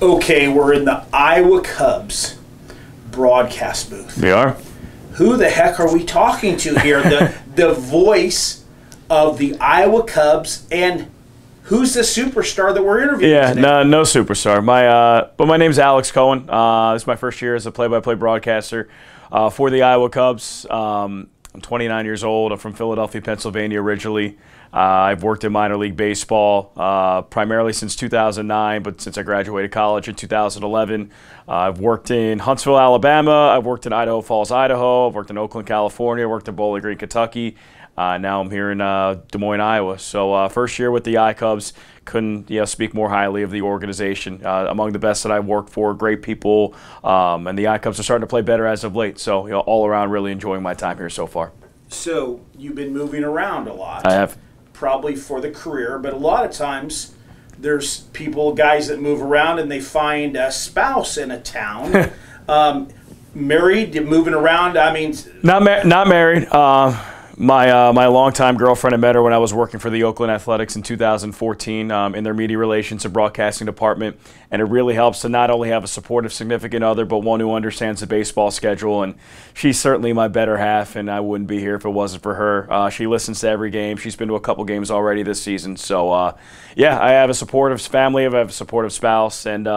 Okay, we're in the Iowa Cubs broadcast booth. We are. Who the heck are we talking to here? The voice of the Iowa Cubs, and who's the superstar that we're interviewing today? No superstar. My name's Alex Cohen. This is my first year as a play-by-play broadcaster for the Iowa Cubs. I'm 29 years old. I'm from Philadelphia, Pennsylvania originally. I've worked in minor league baseball primarily since 2009, but since I graduated college in 2011. I've worked in Huntsville, Alabama. I've worked in Idaho Falls, Idaho. I've worked in Oakland, California. I've worked in Bowling Green, Kentucky. Now I'm here in Des Moines, Iowa. So first year with the I-Cubs, couldn't speak more highly of the organization. Among the best that I've worked for, great people, and the I-Cubs are starting to play better as of late. So all around, really enjoying my time here so far. So you've been moving around a lot. I have. Probably for the career, but a lot of times there's guys that move around and they find a spouse in a town. Married, moving around, I mean... Not married. My longtime girlfriend, I met her when I was working for the Oakland Athletics in 2014 in their media relations and broadcasting department. And it really helps to not only have a supportive significant other, but one who understands the baseball schedule. And she's certainly my better half, and I wouldn't be here if it wasn't for her. She listens to every game. She's been to a couple games already this season. So, I have a supportive family. I have a supportive spouse. And,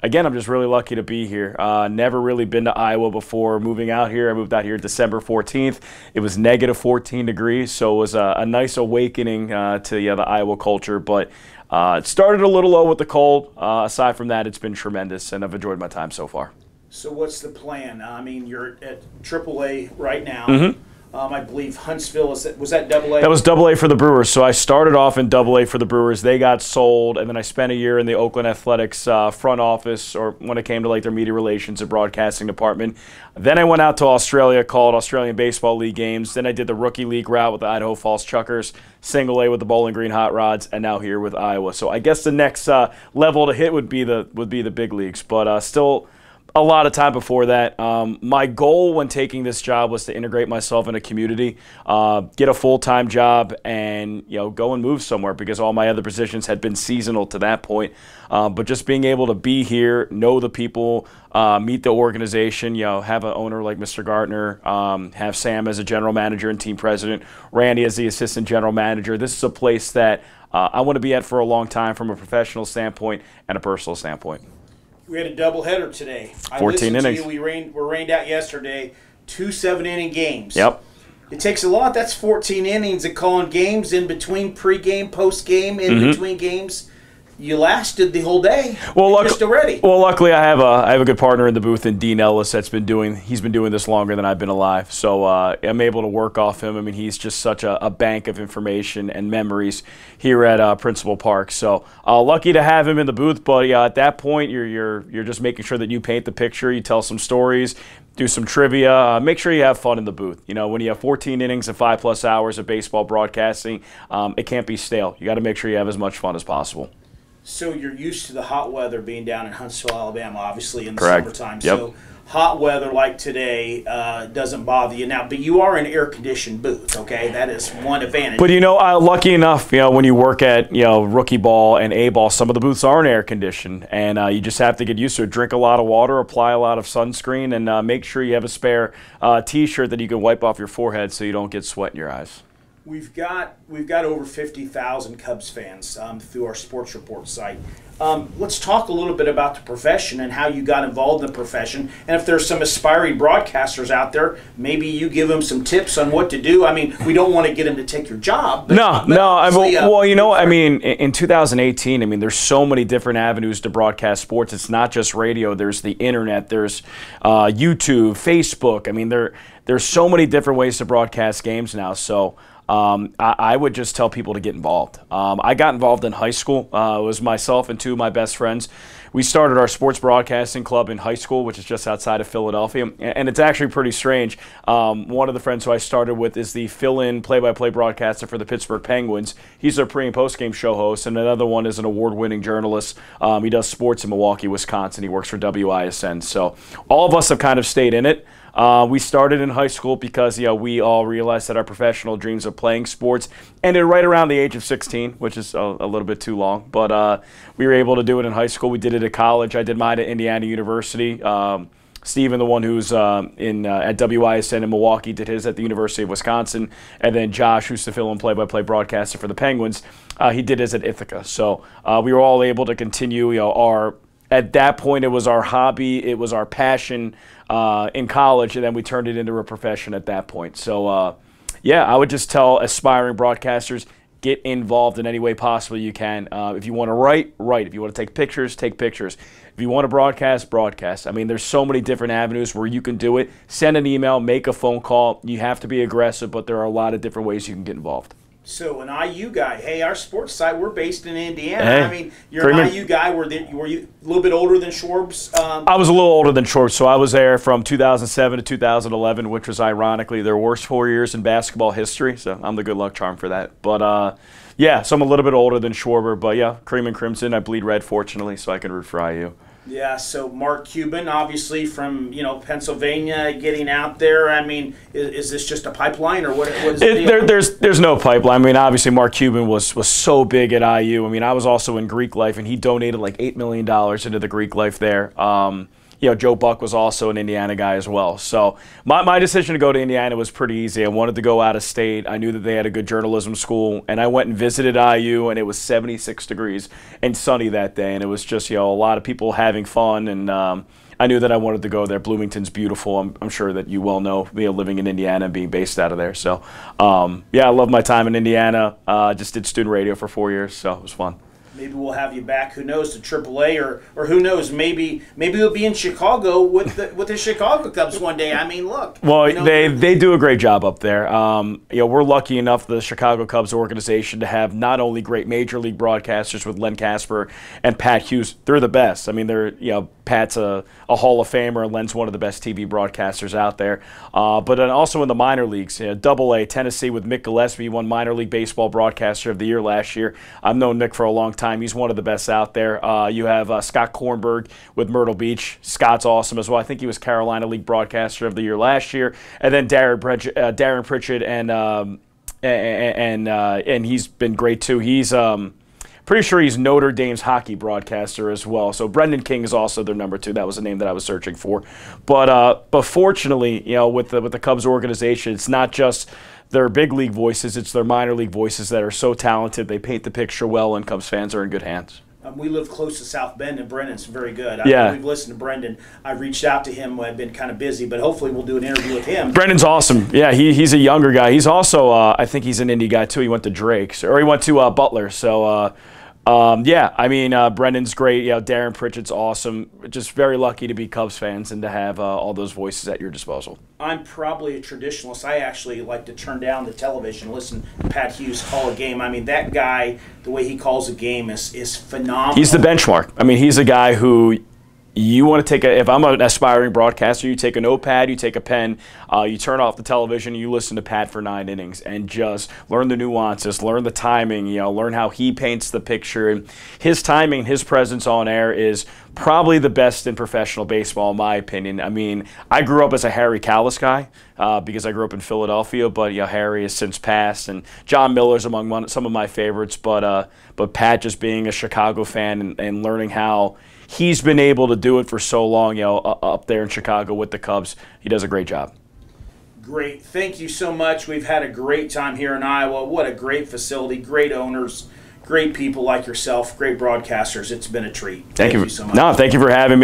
again, I'm just really lucky to be here. Never really been to Iowa before moving out here. I moved out here December 14th. It was negative 14 degrees, so it was a nice awakening to the Iowa culture. But it started a little low with the cold. Aside from that, it's been tremendous, and I've enjoyed my time so far. So what's the plan? I mean, you're at AAA right now. Mm-hmm. I believe Huntsville, was that AA? That was AA for the Brewers. So I started off in AA for the Brewers. They got sold, and then I spent a year in the Oakland Athletics front office, or when it came to their media relations and broadcasting department. Then I went out to Australia, called Australian Baseball League games. Then I did the rookie league route with the Idaho Falls Chuckers, single A with the Bowling Green Hot Rods, and now here with Iowa. So I guess the next level to hit would be the big leagues, but still a lot of time before that. My goal when taking this job was to integrate myself in a community, get a full-time job, and go and move somewhere, because all my other positions had been seasonal to that point. But just being able to be here, know the people, meet the organization, have an owner like Mr. Gartner, have Sam as a general manager and team president, Randy as the assistant general manager. This is a place that I want to be at for a long time from a professional standpoint and a personal standpoint. We had a doubleheader today. 14 innings. We were rained out yesterday. 2 7-inning games. Yep. It takes a lot. That's 14 innings of calling games in between pregame, postgame, in between games. You lasted the whole day. Already. Well, luckily I have a good partner in the booth in Dean Ellis he's been doing this longer than I've been alive. So I'm able to work off him. I mean, he's just such a bank of information and memories here at Principal Park. So lucky to have him in the booth. But at that point, you're just making sure that you paint the picture, you tell some stories, do some trivia, make sure you have fun in the booth. When you have 14 innings and 5+ hours of baseball broadcasting, it can't be stale. You got to make sure you have as much fun as possible. So you're used to the hot weather being down in Huntsville, Alabama, obviously in the Correct. summertime. Yep. So hot weather like today doesn't bother you now. But you are in an air-conditioned booth, okay? That is one advantage. But, lucky enough, when you work at, rookie ball and A-ball, some of the booths aren't air-conditioned. And you just have to get used to it. Drink a lot of water, apply a lot of sunscreen, and make sure you have a spare T-shirt that you can wipe off your forehead so you don't get sweat in your eyes. We've got over 50,000 Cubs fans through our Sports Report site. Let's talk a little bit about the profession and how you got involved in the profession. And if there's some aspiring broadcasters out there, maybe you give them some tips on what to do. I mean, we don't want to get them to take your job. In 2018, there's so many different avenues to broadcast sports. It's not just radio. There's the internet. There's YouTube, Facebook. There's so many different ways to broadcast games now. So I would just tell people to get involved. I got involved in high school. It was myself and two of my best friends. We started our sports broadcasting club in high school, which is just outside of Philadelphia, and it's actually pretty strange. One of the friends who I started with is the fill-in play-by-play broadcaster for the Pittsburgh Penguins. He's their pre- and post-game show host, and another one is an award-winning journalist. He does sports in Milwaukee, Wisconsin. He works for WISN. So all of us have kind of stayed in it. We started in high school because we all realized that our professional dreams of playing sports ended right around the age of 16, which is a little bit too long. But we were able to do it in high school. We did it at college. I did mine at Indiana University. Steven, the one who's at WISN in Milwaukee, did his at the University of Wisconsin. And then Josh, who's the fill and play-by-play broadcaster for the Penguins, he did his at Ithaca. So we were all able to continue. At that point, it was our hobby. It was our passion in college, and then we turned it into a profession at that point. So, yeah, I would just tell aspiring broadcasters, get involved in any way possible you can. If you want to write. If you want to take pictures, take pictures. If you want to broadcast. I mean, there's so many different avenues where you can do it. Send an email, make a phone call. You have to be aggressive, but there are a lot of different ways you can get involved. So an IU guy, hey, our sports site, we're based in Indiana. Hey, I mean, you're an IU guy. Were you a little bit older than Schwarb's? I was a little older than Schwarb's, so I was there from 2007 to 2011, which was ironically their worst 4 years in basketball history. So I'm the good luck charm for that. But yeah, so I'm a little bit older than Schwarber. But yeah, cream and crimson. I bleed red, fortunately, so I can root for IU. Yeah, so Mark Cuban, obviously from Pennsylvania, getting out there. I mean, is this just a pipeline, or what is it? There's no pipeline. I mean, obviously Mark Cuban was so big at IU. I mean, I was also in Greek life, and he donated like $8 million into the Greek life there. Joe Buck was also an Indiana guy as well. So my decision to go to Indiana was pretty easy. I wanted to go out of state. I knew that they had a good journalism school, and I went and visited IU, and it was 76 degrees and sunny that day, and it was just a lot of people having fun, and I knew that I wanted to go there. Bloomington's beautiful. I'm sure that you well know, living in Indiana and being based out of there. So yeah, I love my time in Indiana. Just did student radio for 4 years, so it was fun. Maybe we'll have you back. Who knows, to AAA, or who knows? Maybe we'll be in Chicago with the Chicago Cubs one day. I mean, look. Well, they do a great job up there. We're lucky enough, the Chicago Cubs organization, to have not only great major league broadcasters with Len Casper and Pat Hughes. They're the best. I mean, Pat's a Hall of Famer, and Len's one of the best TV broadcasters out there. But then also in the minor leagues, AA, Tennessee with Mick Gillespie won Minor League Baseball Broadcaster of the Year last year. I've known Mick for a long time. He's one of the best out there. You have Scott Kornberg with Myrtle Beach. Scott's awesome as well. I think he was Carolina League Broadcaster of the Year last year. And then Darren Pritchett, and he's been great too. He's pretty sure he's Notre Dame's hockey broadcaster as well. So Brendan King is also their number 2. That was the name that I was searching for. But fortunately, with the Cubs organization, it's not just their big league voices, it's their minor league voices that are so talented. They paint the picture well, and Cubs fans are in good hands. We live close to South Bend, and Brendan's very good. Yeah. We've listened to Brendan. I've reached out to him. I've been kind of busy, but hopefully we'll do an interview with him. Brendan's awesome. Yeah, he's a younger guy. He's also, I think he's an Indy guy too. He went to Drake, or he went to Butler. So, yeah, I mean, Brendan's great. Darren Pritchett's awesome. Just very lucky to be Cubs fans and to have all those voices at your disposal. I'm probably a traditionalist. I actually like to turn down the television, listen to Pat Hughes call a game. I mean, that guy, the way he calls a game is phenomenal. He's the benchmark. I mean, he's a guy who you want to take if I'm an aspiring broadcaster, you take a notepad, you take a pen, you turn off the television, you listen to Pat for 9 innings and just learn the nuances, learn the timing, learn how he paints the picture. And his timing, his presence on air is probably the best in professional baseball, in my opinion. I mean, I grew up as a Harry Kalas guy because I grew up in Philadelphia, but Harry has since passed, and John Miller's among some of my favorites. But Pat, just being a Chicago fan and learning how he's been able to do it for so long, up there in Chicago with the Cubs, he does a great job. Great. Thank you so much. We've had a great time here in Iowa. What a great facility, great owners, great people like yourself, great broadcasters. It's been a treat. Thank you so much. No, thank you for having me.